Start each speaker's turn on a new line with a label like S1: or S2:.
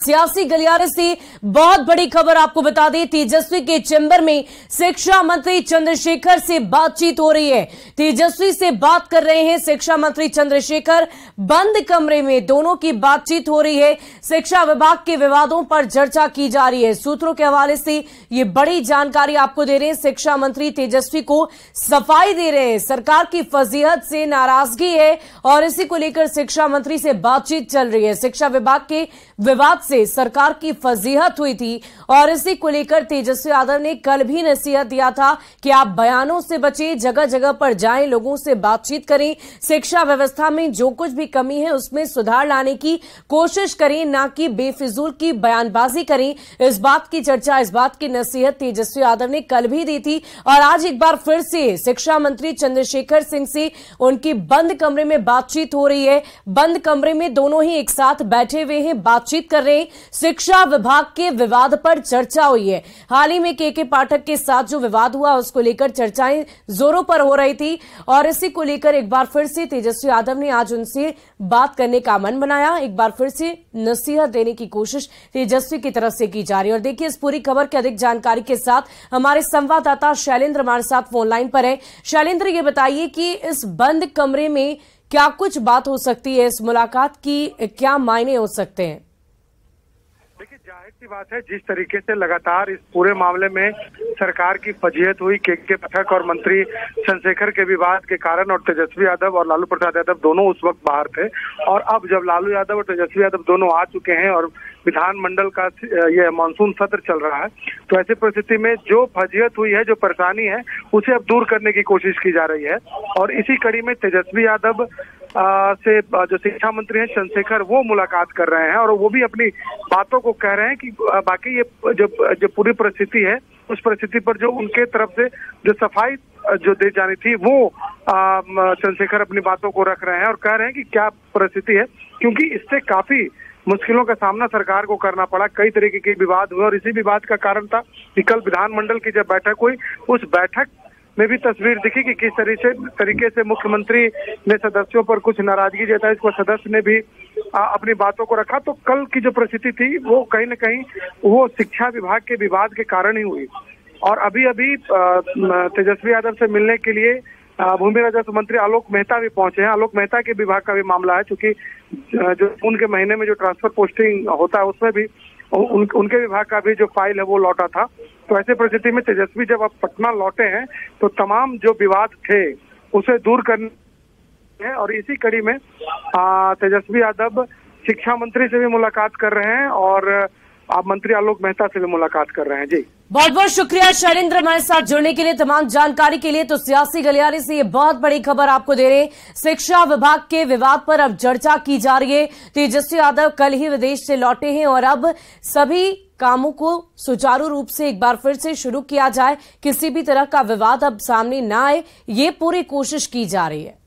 S1: सियासी गलियारे से बहुत बड़ी खबर आपको बता दें। तेजस्वी के चैम्बर में शिक्षा मंत्री चंद्रशेखर से बातचीत हो रही है। तेजस्वी से बात कर रहे हैं शिक्षा मंत्री चंद्रशेखर। बंद कमरे में दोनों की बातचीत हो रही है। शिक्षा विभाग के विवादों पर चर्चा की जा रही है। सूत्रों के हवाले से ये बड़ी जानकारी आपको दे रहे हैं। शिक्षा मंत्री तेजस्वी को सफाई दे रहे हैं। सरकार की फजीहत से नाराजगी है और इसी को लेकर शिक्षा मंत्री से बातचीत चल रही है। शिक्षा विभाग के विवाद से सरकार की फजीहत हुई थी और इसी को लेकर तेजस्वी यादव ने कल भी नसीहत दिया था कि आप बयानों से बचें, जगह जगह पर जाएं, लोगों से बातचीत करें, शिक्षा व्यवस्था में जो कुछ भी कमी है उसमें सुधार लाने की कोशिश करें, ना कि बेफिजूल की बयानबाजी करें। इस बात की चर्चा, इस बात की नसीहत तेजस्वी यादव ने कल भी दी थी और आज एक बार फिर से शिक्षा मंत्री चंद्रशेखर सिंह से उनकी बंद कमरे में बातचीत हो रही है। बंद कमरे में दोनों ही एक साथ बैठे हुए हैं, बातचीत कर रहे हैं। शिक्षा विभाग के विवाद पर चर्चा हुई है। हाल ही में के पाठक के साथ जो विवाद हुआ उसको लेकर चर्चाएं जोरों पर हो रही थी और इसी को लेकर एक बार फिर से तेजस्वी यादव ने आज उनसे बात करने का मन बनाया। एक बार फिर से नसीहत देने की कोशिश तेजस्वी की तरफ से की जा रही है। और देखिए, इस पूरी खबर की अधिक जानकारी के साथ हमारे संवाददाता शैलेंद्र हमारे साथ फोन लाइन पर है। शैलेंद्र, ये बताइए कि इस बंद कमरे में क्या कुछ बात हो सकती है, इस मुलाकात की क्या मायने हो सकते हैं?
S2: देखिए, जाहिर सी बात है, जिस तरीके से लगातार इस पूरे मामले में सरकार की फजीहत हुई, के पाठक और मंत्री चंद्रशेखर के विवाद के कारण, और तेजस्वी यादव और लालू प्रसाद यादव दोनों उस वक्त बाहर थे, और अब जब लालू यादव और तेजस्वी यादव दोनों आ चुके हैं और विधानमंडल का ये मानसून सत्र चल रहा है, तो ऐसी परिस्थिति में जो फजीहत हुई है, जो परेशानी है, उसे अब दूर करने की कोशिश की जा रही है। और इसी कड़ी में तेजस्वी यादव से जो शिक्षा मंत्री हैं चंद्रशेखर, वो मुलाकात कर रहे हैं और वो भी अपनी बातों को कह रहे हैं कि बाकी ये जो पूरी परिस्थिति है, उस परिस्थिति पर जो उनके तरफ से जो सफाई जो दी जानी थी, वो चंद्रशेखर अपनी बातों को रख रहे हैं और कह रहे हैं कि क्या परिस्थिति है, क्योंकि इससे काफी मुश्किलों का सामना सरकार को करना पड़ा। कई तरीके के विवाद हुए और इसी विवाद का कारण था कि कल विधानमंडल की जब बैठक हुई, उस बैठक में भी तस्वीर दिखी कि किस तरीके से मुख्यमंत्री ने सदस्यों पर कुछ नाराजगी जताई, इसको सदस्य ने भी अपनी बातों को रखा। तो कल की जो परिस्थिति थी वो कहीं न कहीं वो शिक्षा विभाग के विवाद के कारण ही हुई। और अभी तेजस्वी यादव से मिलने के लिए भूमि राजस्व मंत्री आलोक मेहता भी पहुंचे हैं। आलोक मेहता के विभाग का भी मामला है, क्योंकि जो जून के महीने में जो ट्रांसफर पोस्टिंग होता है उसमें भी उनके विभाग का भी जो फाइल है वो लौटा था। तो ऐसे परिस्थिति में तेजस्वी जब अब पटना लौटे हैं तो तमाम जो विवाद थे उसे दूर करने है और इसी कड़ी में तेजस्वी यादव शिक्षा मंत्री से भी मुलाकात कर रहे हैं और आप मंत्री आलोक मेहता से भी मुलाकात कर रहे हैं। जी,
S1: बहुत बहुत शुक्रिया शैलेंद्र हमारे साथ जुड़ने के लिए, तमाम जानकारी के लिए। तो सियासी गलियारे से ये बहुत बड़ी खबर आपको दे रहे हैं। शिक्षा विभाग के विवाद पर अब चर्चा की जा रही है। तेजस्वी यादव कल ही विदेश से लौटे हैं और अब सभी कामों को सुचारू रूप से एक बार फिर से शुरू किया जाए, किसी भी तरह का विवाद अब सामने ना आए, ये पूरी कोशिश की जा रही है।